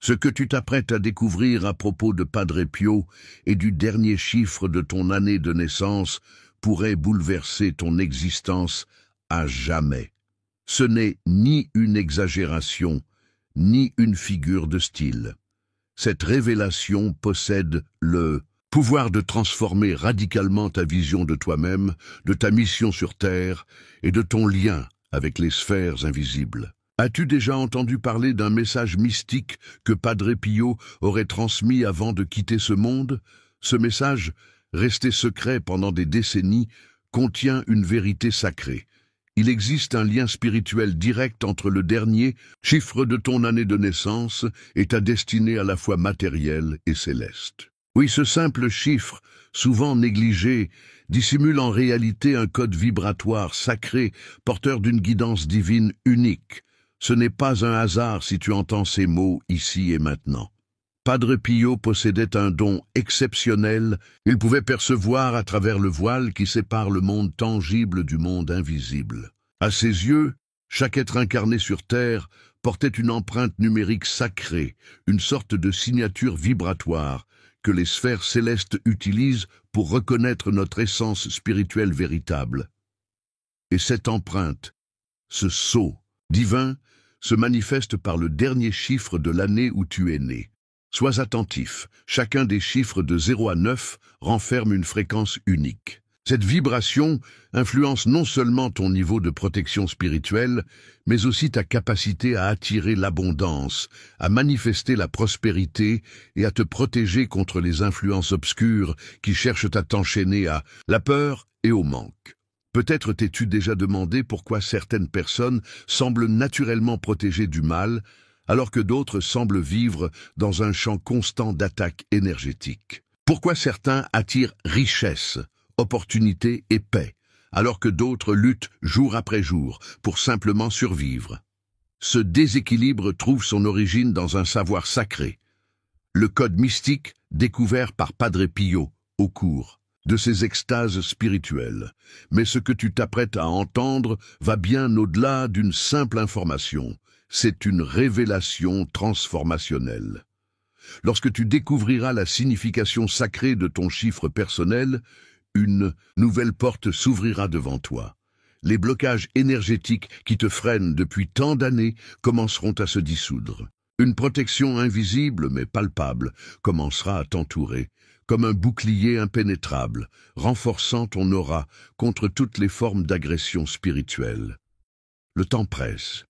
Ce que tu t'apprêtes à découvrir à propos de Padre Pio et du dernier chiffre de ton année de naissance pourrait bouleverser ton existence à jamais. Ce n'est ni une exagération, ni une figure de style. Cette révélation possède le pouvoir de transformer radicalement ta vision de toi-même, de ta mission sur Terre et de ton lien avec les sphères invisibles. As-tu déjà entendu parler d'un message mystique que Padre Pio aurait transmis avant de quitter ce monde? Ce message, resté secret pendant des décennies, contient une vérité sacrée. Il existe un lien spirituel direct entre le dernier chiffre de ton année de naissance et ta destinée à la fois matérielle et céleste. Oui, ce simple chiffre, souvent négligé, dissimule en réalité un code vibratoire sacré, porteur d'une guidance divine unique. Ce n'est pas un hasard si tu entends ces mots ici et maintenant. Padre Pio possédait un don exceptionnel, il pouvait percevoir à travers le voile qui sépare le monde tangible du monde invisible. À ses yeux, chaque être incarné sur Terre portait une empreinte numérique sacrée, une sorte de signature vibratoire que les sphères célestes utilisent pour reconnaître notre essence spirituelle véritable. Et cette empreinte, ce sceau divin, se manifeste par le dernier chiffre de l'année où tu es né. Sois attentif, chacun des chiffres de 0 à 9 renferme une fréquence unique. Cette vibration influence non seulement ton niveau de protection spirituelle, mais aussi ta capacité à attirer l'abondance, à manifester la prospérité et à te protéger contre les influences obscures qui cherchent à t'enchaîner à la peur et au manque. Peut-être t'es-tu déjà demandé pourquoi certaines personnes semblent naturellement protégées du mal, alors que d'autres semblent vivre dans un champ constant d'attaques énergétiques. Pourquoi certains attirent richesse, opportunité et paix, alors que d'autres luttent jour après jour pour simplement survivre. Ce déséquilibre trouve son origine dans un savoir sacré, le code mystique découvert par Padre Pio au cours de ses extases spirituelles. Mais ce que tu t'apprêtes à entendre va bien au-delà d'une simple information. C'est une révélation transformationnelle. Lorsque tu découvriras la signification sacrée de ton chiffre personnel, une nouvelle porte s'ouvrira devant toi. Les blocages énergétiques qui te freinent depuis tant d'années commenceront à se dissoudre. Une protection invisible mais palpable commencera à t'entourer, comme un bouclier impénétrable, renforçant ton aura contre toutes les formes d'agression spirituelle. Le temps presse.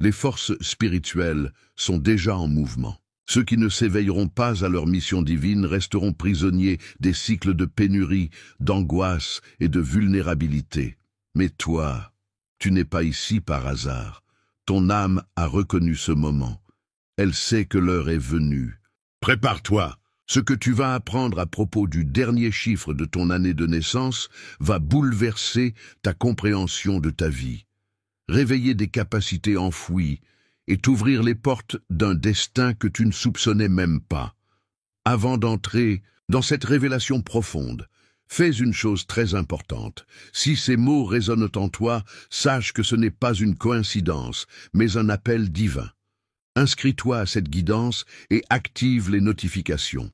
Les forces spirituelles sont déjà en mouvement. Ceux qui ne s'éveilleront pas à leur mission divine resteront prisonniers des cycles de pénurie, d'angoisse et de vulnérabilité. Mais toi, tu n'es pas ici par hasard. Ton âme a reconnu ce moment. Elle sait que l'heure est venue. Prépare-toi. Ce que tu vas apprendre à propos du dernier chiffre de ton année de naissance va bouleverser ta compréhension de ta vie, réveiller des capacités enfouies et t'ouvrir les portes d'un destin que tu ne soupçonnais même pas. Avant d'entrer dans cette révélation profonde, fais une chose très importante. Si ces mots résonnent en toi, sache que ce n'est pas une coïncidence, mais un appel divin. Inscris-toi à cette guidance et active les notifications.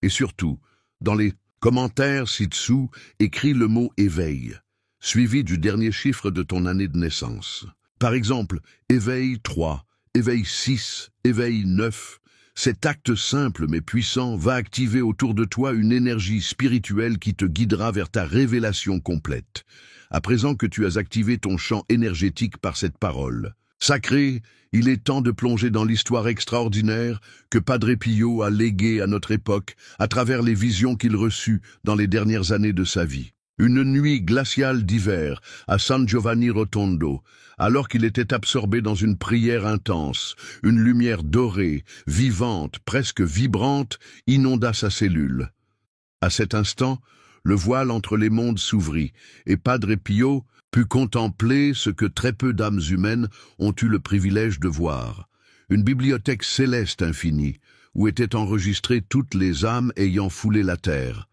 Et surtout, dans les commentaires ci-dessous, écris le mot « éveil », suivi du dernier chiffre de ton année de naissance. Par exemple, éveil 3, éveil 6, éveil 9. Cet acte simple mais puissant va activer autour de toi une énergie spirituelle qui te guidera vers ta révélation complète. À présent que tu as activé ton champ énergétique par cette parole sacrée, il est temps de plonger dans l'histoire extraordinaire que Padre Pio a léguée à notre époque à travers les visions qu'il reçut dans les dernières années de sa vie. Une nuit glaciale d'hiver à San Giovanni Rotondo, alors qu'il était absorbé dans une prière intense, une lumière dorée, vivante, presque vibrante, inonda sa cellule. À cet instant, le voile entre les mondes s'ouvrit, et Padre Pio put contempler ce que très peu d'âmes humaines ont eu le privilège de voir, une bibliothèque céleste infinie, où étaient enregistrées toutes les âmes ayant foulé la terre,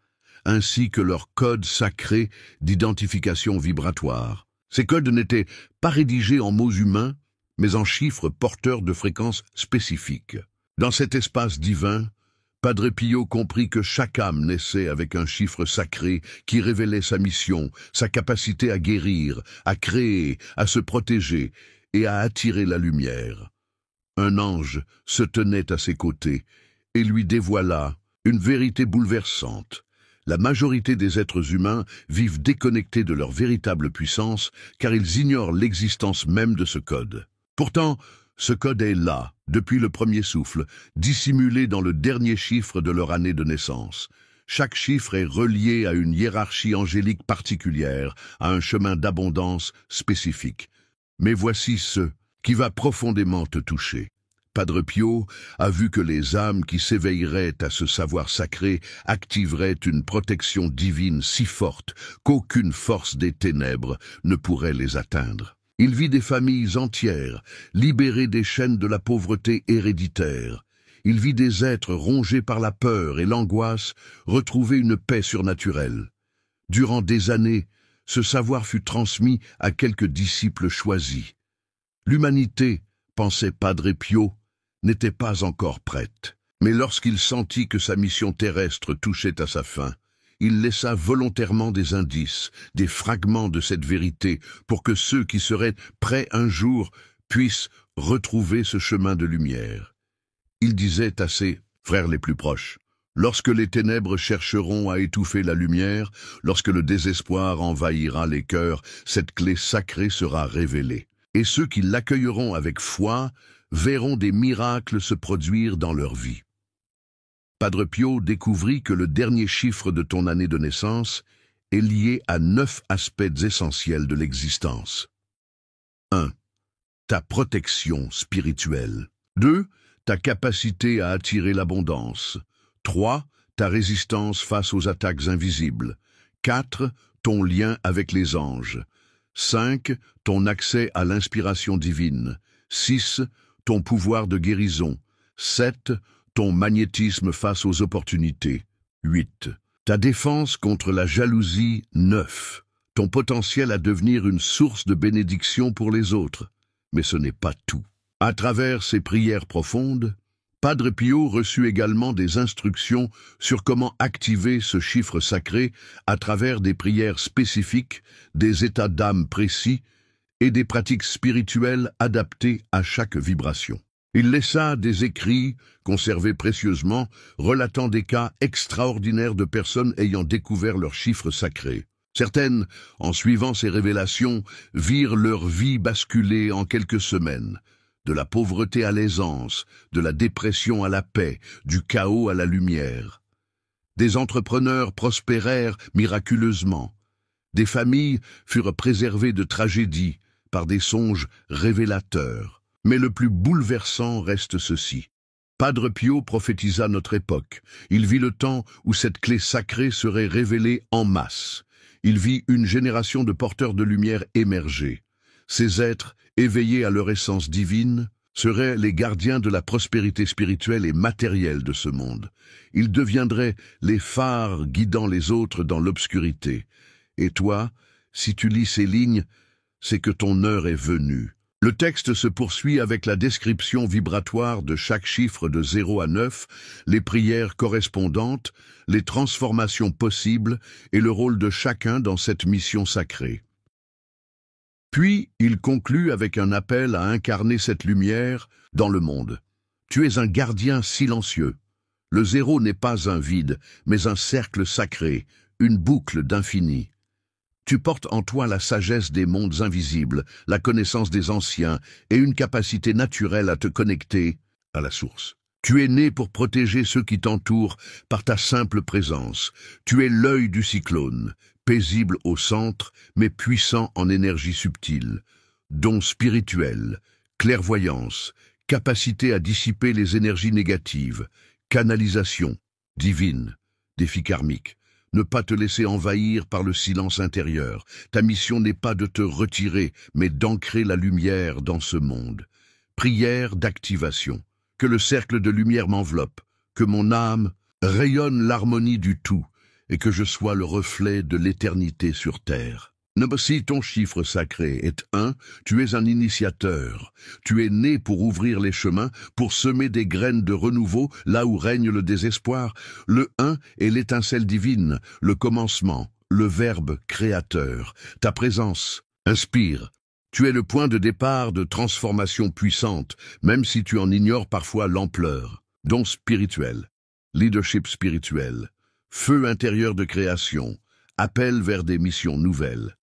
ainsi que leurs codes sacrés d'identification vibratoire. Ces codes n'étaient pas rédigés en mots humains, mais en chiffres porteurs de fréquences spécifiques. Dans cet espace divin, Padre Pio comprit que chaque âme naissait avec un chiffre sacré qui révélait sa mission, sa capacité à guérir, à créer, à se protéger et à attirer la lumière. Un ange se tenait à ses côtés et lui dévoila une vérité bouleversante. La majorité des êtres humains vivent déconnectés de leur véritable puissance car ils ignorent l'existence même de ce code. Pourtant, ce code est là, depuis le premier souffle, dissimulé dans le dernier chiffre de leur année de naissance. Chaque chiffre est relié à une hiérarchie angélique particulière, à un chemin d'abondance spécifique. Mais voici ce qui va profondément te toucher. Padre Pio a vu que les âmes qui s'éveilleraient à ce savoir sacré activeraient une protection divine si forte qu'aucune force des ténèbres ne pourrait les atteindre. Il vit des familles entières, libérées des chaînes de la pauvreté héréditaire. Il vit des êtres rongés par la peur et l'angoisse retrouver une paix surnaturelle. Durant des années, ce savoir fut transmis à quelques disciples choisis. L'humanité, pensait Padre Pio, n'était pas encore prête. Mais lorsqu'il sentit que sa mission terrestre touchait à sa fin, il laissa volontairement des indices, des fragments de cette vérité, pour que ceux qui seraient prêts un jour puissent retrouver ce chemin de lumière. Il disait à ses frères les plus proches, « Lorsque les ténèbres chercheront à étouffer la lumière, lorsque le désespoir envahira les cœurs, cette clé sacrée sera révélée. Et ceux qui l'accueilleront avec foi verront des miracles se produire dans leur vie. » Padre Pio découvrit que le dernier chiffre de ton année de naissance est lié à 9 aspects essentiels de l'existence. 1. Ta protection spirituelle. 2. Ta capacité à attirer l'abondance. 3. Ta résistance face aux attaques invisibles. 4. Ton lien avec les anges. 5. Ton accès à l'inspiration divine. 6. Ton pouvoir de guérison. 7. Ton magnétisme face aux opportunités. 8. Ta défense contre la jalousie. 9. Ton potentiel à devenir une source de bénédiction pour les autres. Mais ce n'est pas tout. À travers ces prières profondes, Padre Pio reçut également des instructions sur comment activer ce chiffre sacré à travers des prières spécifiques, des états d'âme précis et des pratiques spirituelles adaptées à chaque vibration. Il laissa des écrits, conservés précieusement, relatant des cas extraordinaires de personnes ayant découvert leur chiffre sacré. Certaines, en suivant ces révélations, virent leur vie basculer en quelques semaines. De la pauvreté à l'aisance, de la dépression à la paix, du chaos à la lumière. Des entrepreneurs prospérèrent miraculeusement. Des familles furent préservées de tragédies par des songes révélateurs. Mais le plus bouleversant reste ceci. Padre Pio prophétisa notre époque. Il vit le temps où cette clé sacrée serait révélée en masse. Il vit une génération de porteurs de lumière émerger. Ces êtres, éveillés à leur essence divine, seraient les gardiens de la prospérité spirituelle et matérielle de ce monde. Ils deviendraient les phares guidant les autres dans l'obscurité. Et toi, si tu lis ces lignes, c'est que ton heure est venue. Le texte se poursuit avec la description vibratoire de chaque chiffre de 0 à 9, les prières correspondantes, les transformations possibles et le rôle de chacun dans cette mission sacrée. Puis, il conclut avec un appel à incarner cette lumière dans le monde. Tu es un gardien silencieux. Le 0 n'est pas un vide, mais un cercle sacré, une boucle d'infini. Tu portes en toi la sagesse des mondes invisibles, la connaissance des anciens et une capacité naturelle à te connecter à la source. Tu es né pour protéger ceux qui t'entourent par ta simple présence. Tu es l'œil du cyclone, paisible au centre, mais puissant en énergie subtile. Don spirituel, clairvoyance, capacité à dissiper les énergies négatives, canalisation divine, défi karmique. Ne pas te laisser envahir par le silence intérieur. Ta mission n'est pas de te retirer, mais d'ancrer la lumière dans ce monde. Prière d'activation. Que le cercle de lumière m'enveloppe, que mon âme rayonne l'harmonie du tout, et que je sois le reflet de l'éternité sur terre. Si ton chiffre sacré est 1, tu es un initiateur. Tu es né pour ouvrir les chemins, pour semer des graines de renouveau là où règne le désespoir. Le 1 est l'étincelle divine, le commencement, le verbe créateur. Ta présence inspire. Tu es le point de départ de transformation puissante, même si tu en ignores parfois l'ampleur. Don spirituel, leadership spirituel, feu intérieur de création, appel vers des missions nouvelles.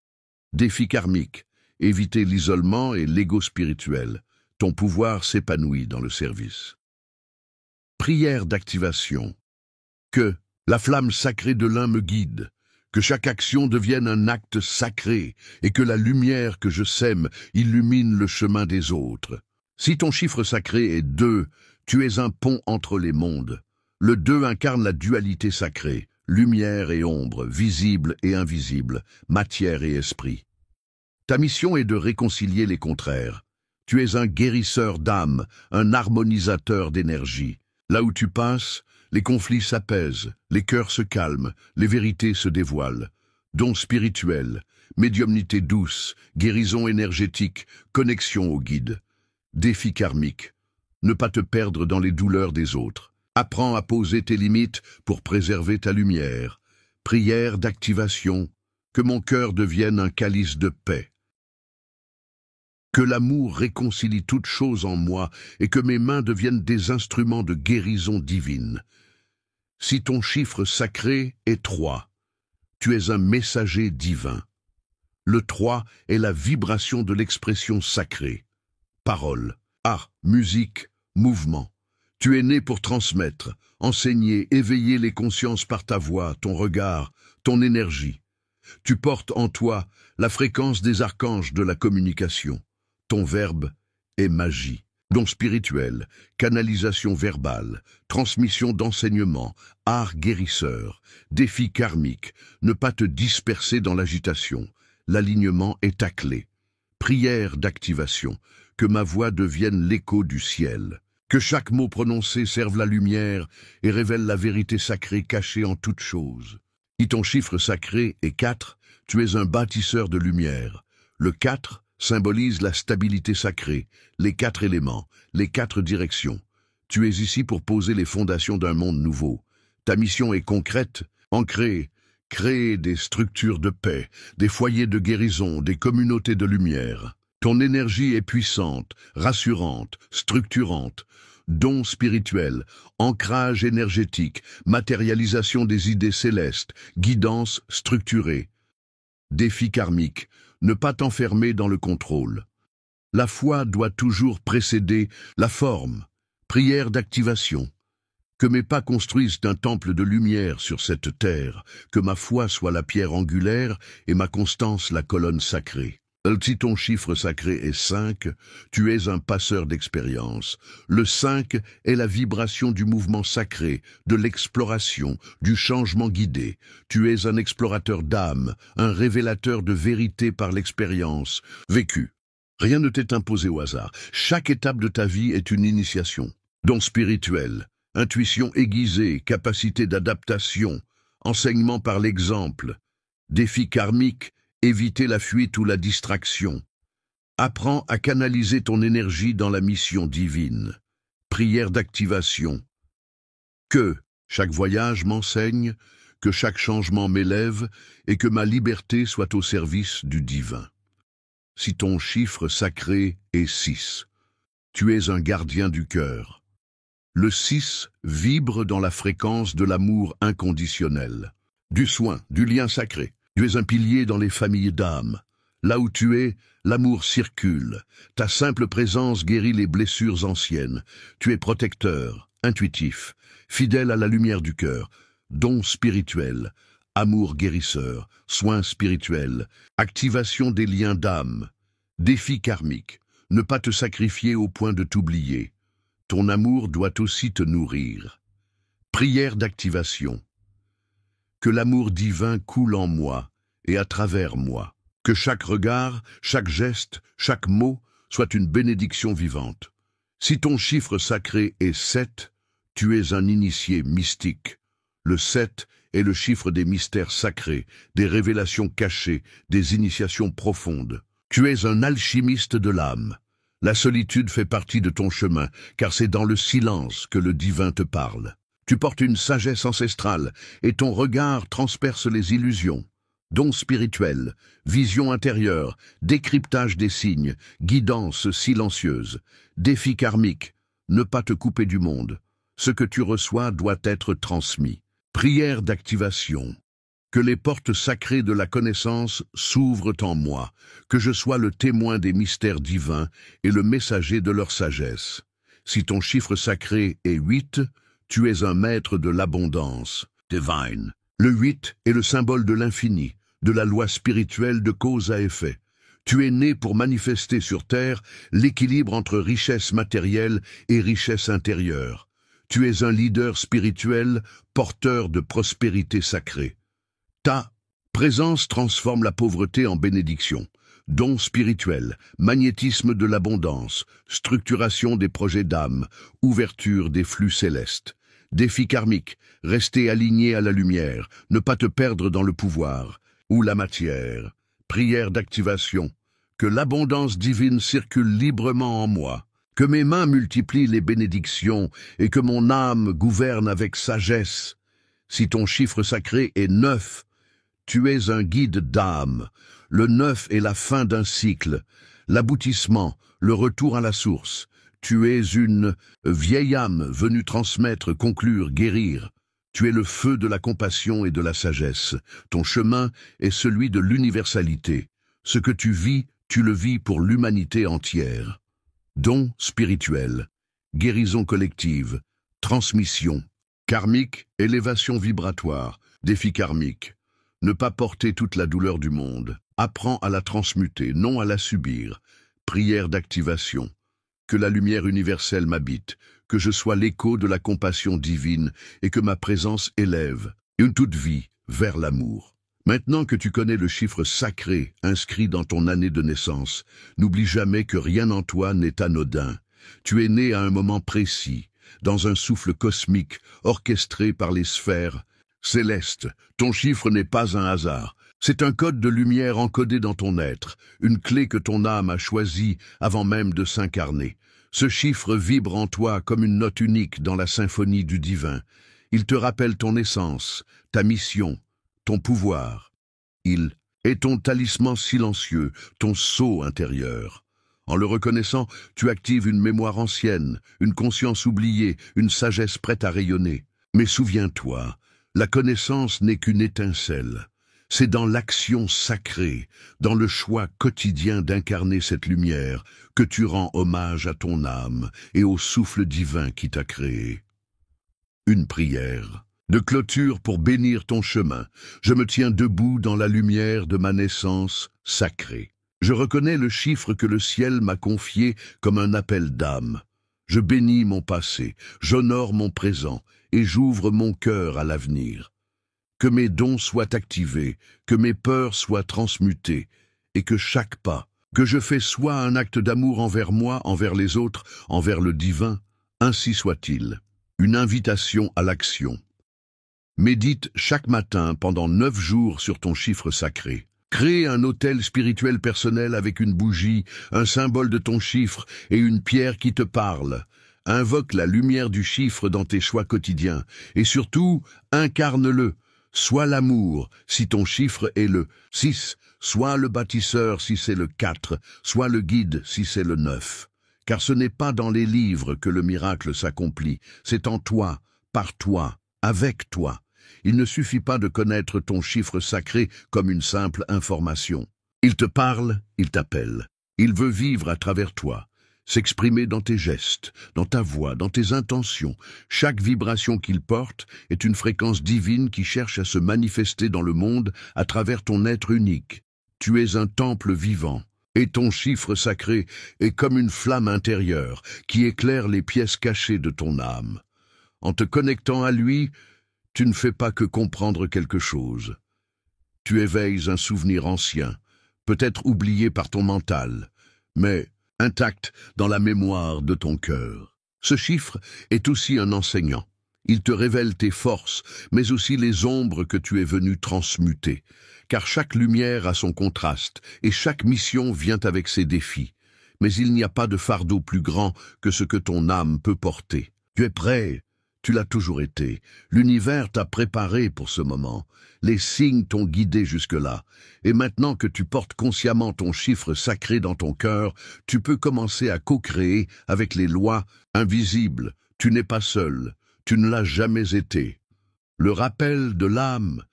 Défi karmique, éviter l'isolement et l'ego spirituel. Ton pouvoir s'épanouit dans le service. Prière d'activation. Que la flamme sacrée de l'un me guide, que chaque action devienne un acte sacré et que la lumière que je sème illumine le chemin des autres. Si ton chiffre sacré est 2, tu es un pont entre les mondes. Le 2 incarne la dualité sacrée. Lumière et ombre, visible et invisible, matière et esprit. Ta mission est de réconcilier les contraires. Tu es un guérisseur d'âme, un harmonisateur d'énergie. Là où tu passes, les conflits s'apaisent, les cœurs se calment, les vérités se dévoilent. Don spirituel, médiumnité douce, guérison énergétique, connexion au guide. Défi karmique, ne pas te perdre dans les douleurs des autres. Apprends à poser tes limites pour préserver ta lumière. Prière d'activation, que mon cœur devienne un calice de paix. Que l'amour réconcilie toutes choses en moi et que mes mains deviennent des instruments de guérison divine. Si ton chiffre sacré est 3, tu es un messager divin. Le 3 est la vibration de l'expression sacrée. Parole, art, musique, mouvement. Tu es né pour transmettre, enseigner, éveiller les consciences par ta voix, ton regard, ton énergie. Tu portes en toi la fréquence des archanges de la communication. Ton verbe est magie. Don spirituel, canalisation verbale, transmission d'enseignement, art guérisseur, défi karmique, ne pas te disperser dans l'agitation. L'alignement est ta clé. Prière d'activation, que ma voix devienne l'écho du ciel. Que chaque mot prononcé serve la lumière et révèle la vérité sacrée cachée en toutes choses. Si ton chiffre sacré est 4, tu es un bâtisseur de lumière. Le 4 symbolise la stabilité sacrée, les 4 éléments, les 4 directions. Tu es ici pour poser les fondations d'un monde nouveau. Ta mission est concrète, ancrée, créer des structures de paix, des foyers de guérison, des communautés de lumière. Ton énergie est puissante, rassurante, structurante. Don spirituel, ancrage énergétique, matérialisation des idées célestes, guidance structurée. Défi karmique, ne pas t'enfermer dans le contrôle. La foi doit toujours précéder la forme. Prière d'activation. Que mes pas construisent un temple de lumière sur cette terre, que ma foi soit la pierre angulaire et ma constance la colonne sacrée. Si ton chiffre sacré est 5, tu es un passeur d'expérience. Le 5 est la vibration du mouvement sacré, de l'exploration, du changement guidé. Tu es un explorateur d'âme, un révélateur de vérité par l'expérience vécue. Rien ne t'est imposé au hasard. Chaque étape de ta vie est une initiation. Don spirituel, intuition aiguisée, capacité d'adaptation, enseignement par l'exemple, défi karmique, éviter la fuite ou la distraction. Apprends à canaliser ton énergie dans la mission divine. Prière d'activation. Que chaque voyage m'enseigne, que chaque changement m'élève et que ma liberté soit au service du divin. Si ton chiffre sacré est 6, tu es un gardien du cœur. Le 6 vibre dans la fréquence de l'amour inconditionnel, du soin, du lien sacré. Tu es un pilier dans les familles d'âme. Là où tu es, l'amour circule. Ta simple présence guérit les blessures anciennes. Tu es protecteur, intuitif, fidèle à la lumière du cœur. Don spirituel, amour guérisseur, soin spirituel, activation des liens d'âme. Défi karmique, ne pas te sacrifier au point de t'oublier. Ton amour doit aussi te nourrir. Prière d'activation. Que l'amour divin coule en moi et à travers moi. Que chaque regard, chaque geste, chaque mot soit une bénédiction vivante. Si ton chiffre sacré est 7, tu es un initié mystique. Le 7 est le chiffre des mystères sacrés, des révélations cachées, des initiations profondes. Tu es un alchimiste de l'âme. La solitude fait partie de ton chemin, car c'est dans le silence que le divin te parle. Tu portes une sagesse ancestrale, et ton regard transperce les illusions. Dons spirituels, vision intérieure, décryptage des signes, guidance silencieuse, défi karmique, ne pas te couper du monde. Ce que tu reçois doit être transmis. Prière d'activation. Que les portes sacrées de la connaissance s'ouvrent en moi, que je sois le témoin des mystères divins et le messager de leur sagesse. Si ton chiffre sacré est 8, tu es un maître de l'abondance, divine. Le 8 est le symbole de l'infini, de la loi spirituelle de cause à effet. Tu es né pour manifester sur terre l'équilibre entre richesse matérielle et richesse intérieure. Tu es un leader spirituel, porteur de prospérité sacrée. Ta présence transforme la pauvreté en bénédiction. Don spirituel, magnétisme de l'abondance, structuration des projets d'âme, ouverture des flux célestes. Défi karmique, rester aligné à la lumière, ne pas te perdre dans le pouvoir ou la matière. Prière d'activation. Que l'abondance divine circule librement en moi. Que mes mains multiplient les bénédictions et que mon âme gouverne avec sagesse. Si ton chiffre sacré est 9, tu es un guide d'âme. Le 9 est la fin d'un cycle, l'aboutissement, le retour à la source. Tu es une vieille âme venue transmettre, conclure, guérir. Tu es le feu de la compassion et de la sagesse. Ton chemin est celui de l'universalité. Ce que tu le vis pour l'humanité entière. Don spirituel, guérison collective, transmission, karmique, élévation vibratoire, défi karmique. Ne pas porter toute la douleur du monde. Apprends à la transmuter, non à la subir. Prière d'activation. Que la lumière universelle m'habite, que je sois l'écho de la compassion divine et que ma présence élève, une toute vie, vers l'amour. Maintenant que tu connais le chiffre sacré inscrit dans ton année de naissance, n'oublie jamais que rien en toi n'est anodin. Tu es né à un moment précis, dans un souffle cosmique, orchestré par les sphères célestes. Ton chiffre n'est pas un hasard. C'est un code de lumière encodé dans ton être, une clé que ton âme a choisie avant même de s'incarner. Ce chiffre vibre en toi comme une note unique dans la symphonie du divin. Il te rappelle ton essence, ta mission, ton pouvoir. Il est ton talisman silencieux, ton sceau intérieur. En le reconnaissant, tu actives une mémoire ancienne, une conscience oubliée, une sagesse prête à rayonner. Mais souviens-toi, la connaissance n'est qu'une étincelle. C'est dans l'action sacrée, dans le choix quotidien d'incarner cette lumière, que tu rends hommage à ton âme et au souffle divin qui t'a créé. Une prière de clôture pour bénir ton chemin. Je me tiens debout dans la lumière de ma naissance sacrée. Je reconnais le chiffre que le ciel m'a confié comme un appel d'âme. Je bénis mon passé, j'honore mon présent et j'ouvre mon cœur à l'avenir. Que mes dons soient activés, que mes peurs soient transmutées, et que chaque pas que je fais soit un acte d'amour envers moi, envers les autres, envers le divin, ainsi soit-il. Une invitation à l'action. Médite chaque matin pendant 9 jours sur ton chiffre sacré. Crée un autel spirituel personnel avec une bougie, un symbole de ton chiffre et une pierre qui te parle. Invoque la lumière du chiffre dans tes choix quotidiens, et surtout, incarne-le. Sois l'amour, si ton chiffre est le 6, sois le bâtisseur si c'est le 4, sois le guide si c'est le 9. Car ce n'est pas dans les livres que le miracle s'accomplit, c'est en toi, par toi, avec toi. Il ne suffit pas de connaître ton chiffre sacré comme une simple information. Il te parle, il t'appelle. Il veut vivre à travers toi. S'exprimer dans tes gestes, dans ta voix, dans tes intentions. Chaque vibration qu'il porte est une fréquence divine qui cherche à se manifester dans le monde à travers ton être unique. Tu es un temple vivant, et ton chiffre sacré est comme une flamme intérieure qui éclaire les pièces cachées de ton âme. En te connectant à lui, tu ne fais pas que comprendre quelque chose. Tu éveilles un souvenir ancien, peut-être oublié par ton mental, mais intact dans la mémoire de ton cœur. Ce chiffre est aussi un enseignant. Il te révèle tes forces, mais aussi les ombres que tu es venu transmuter. Car chaque lumière a son contraste, et chaque mission vient avec ses défis. Mais il n'y a pas de fardeau plus grand que ce que ton âme peut porter. Tu es prêt, tu l'as toujours été. L'univers t'a préparé pour ce moment. Les signes t'ont guidé jusque-là. Et maintenant que tu portes consciemment ton chiffre sacré dans ton cœur, tu peux commencer à co-créer avec les lois invisibles. Tu n'es pas seul. Tu ne l'as jamais été. Le rappel de l'âme.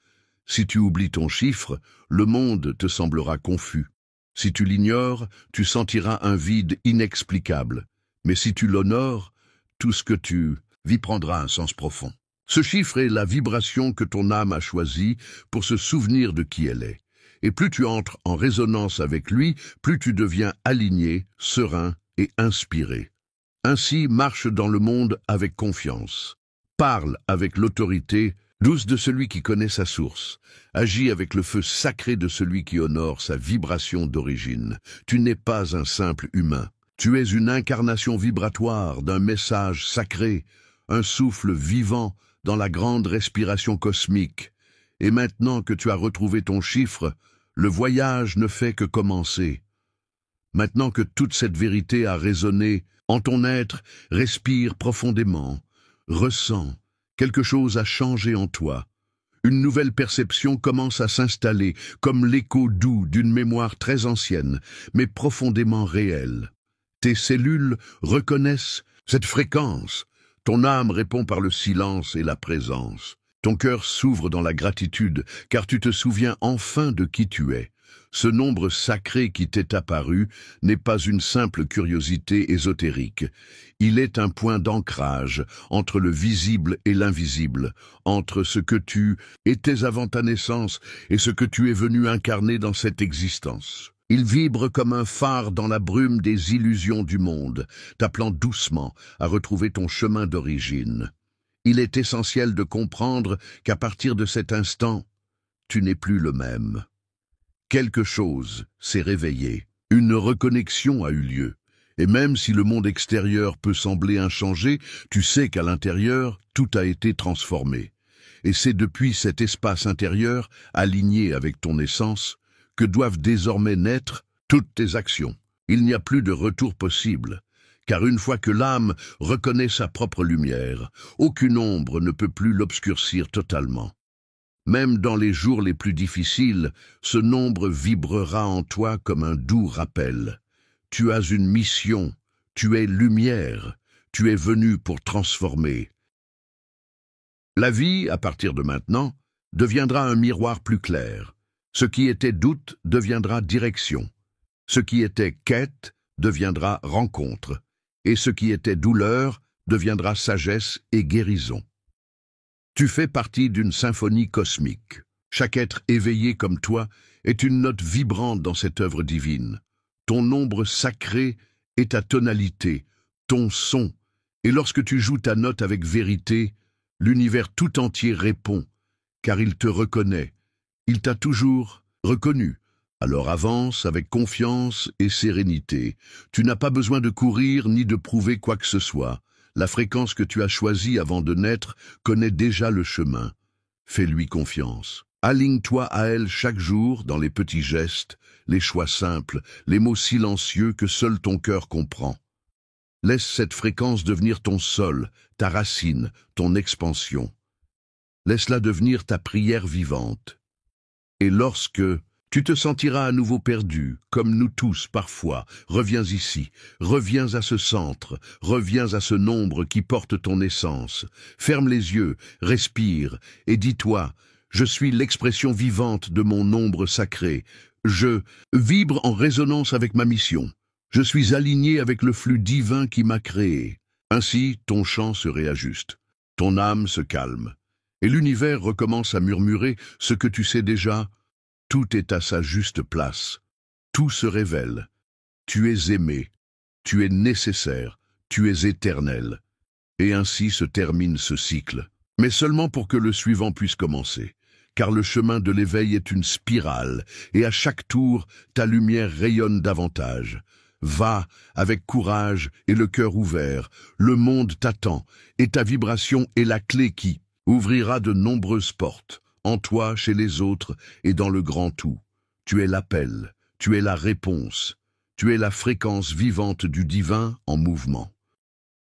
Si tu oublies ton chiffre, le monde te semblera confus. Si tu l'ignores, tu sentiras un vide inexplicable. Mais si tu l'honores, tout ce que tu vis prendra un sens profond. Ce chiffre est la vibration que ton âme a choisie pour se souvenir de qui elle est. Et plus tu entres en résonance avec lui, plus tu deviens aligné, serein et inspiré. Ainsi, marche dans le monde avec confiance. Parle avec l'autorité douce de celui qui connaît sa source. Agis avec le feu sacré de celui qui honore sa vibration d'origine. Tu n'es pas un simple humain. Tu es une incarnation vibratoire d'un message sacré, un souffle vivant dans la grande respiration cosmique. Et maintenant que tu as retrouvé ton chiffre, le voyage ne fait que commencer. Maintenant que toute cette vérité a résonné en ton être, respire profondément. Ressens, quelque chose a changé en toi. Une nouvelle perception commence à s'installer, comme l'écho doux d'une mémoire très ancienne, mais profondément réelle. Tes cellules reconnaissent cette fréquence. Ton âme répond par le silence et la présence. Ton cœur s'ouvre dans la gratitude, car tu te souviens enfin de qui tu es. Ce nombre sacré qui t'est apparu n'est pas une simple curiosité ésotérique. Il est un point d'ancrage entre le visible et l'invisible, entre ce que tu étais avant ta naissance et ce que tu es venu incarner dans cette existence. Il vibre comme un phare dans la brume des illusions du monde, t'appelant doucement à retrouver ton chemin d'origine. Il est essentiel de comprendre qu'à partir de cet instant, tu n'es plus le même. Quelque chose s'est réveillé, une reconnexion a eu lieu. Et même si le monde extérieur peut sembler inchangé, tu sais qu'à l'intérieur, tout a été transformé. Et c'est depuis cet espace intérieur, aligné avec ton essence, que doivent désormais naître toutes tes actions. Il n'y a plus de retour possible, car une fois que l'âme reconnaît sa propre lumière, aucune ombre ne peut plus l'obscurcir totalement. Même dans les jours les plus difficiles, ce nombre vibrera en toi comme un doux rappel. Tu as une mission, tu es lumière, tu es venu pour transformer. La vie, à partir de maintenant, deviendra un miroir plus clair. Ce qui était doute deviendra direction. Ce qui était quête deviendra rencontre. Et ce qui était douleur deviendra sagesse et guérison. Tu fais partie d'une symphonie cosmique. Chaque être éveillé comme toi est une note vibrante dans cette œuvre divine. Ton nombre sacré est ta tonalité, ton son. Et lorsque tu joues ta note avec vérité, l'univers tout entier répond, car il te reconnaît. Il t'a toujours reconnu. Alors avance avec confiance et sérénité. Tu n'as pas besoin de courir ni de prouver quoi que ce soit. La fréquence que tu as choisie avant de naître connaît déjà le chemin. Fais-lui confiance. Aligne-toi à elle chaque jour dans les petits gestes, les choix simples, les mots silencieux que seul ton cœur comprend. Laisse cette fréquence devenir ton sol, ta racine, ton expansion. Laisse-la devenir ta prière vivante. Et lorsque tu te sentiras à nouveau perdu, comme nous tous parfois, reviens ici, reviens à ce centre, reviens à ce nombre qui porte ton essence. Ferme les yeux, respire et dis-toi, je suis l'expression vivante de mon nombre sacré. Je vibre en résonance avec ma mission. Je suis aligné avec le flux divin qui m'a créé. Ainsi, ton chant se réajuste, ton âme se calme, et l'univers recommence à murmurer ce que tu sais déjà. Tout est à sa juste place. Tout se révèle. Tu es aimé. Tu es nécessaire. Tu es éternel. Et ainsi se termine ce cycle. Mais seulement pour que le suivant puisse commencer. Car le chemin de l'éveil est une spirale, et à chaque tour, ta lumière rayonne davantage. Va avec courage et le cœur ouvert. Le monde t'attend et ta vibration est la clé qui ouvrira de nombreuses portes, en toi, chez les autres et dans le grand tout. Tu es l'appel, tu es la réponse, tu es la fréquence vivante du divin en mouvement.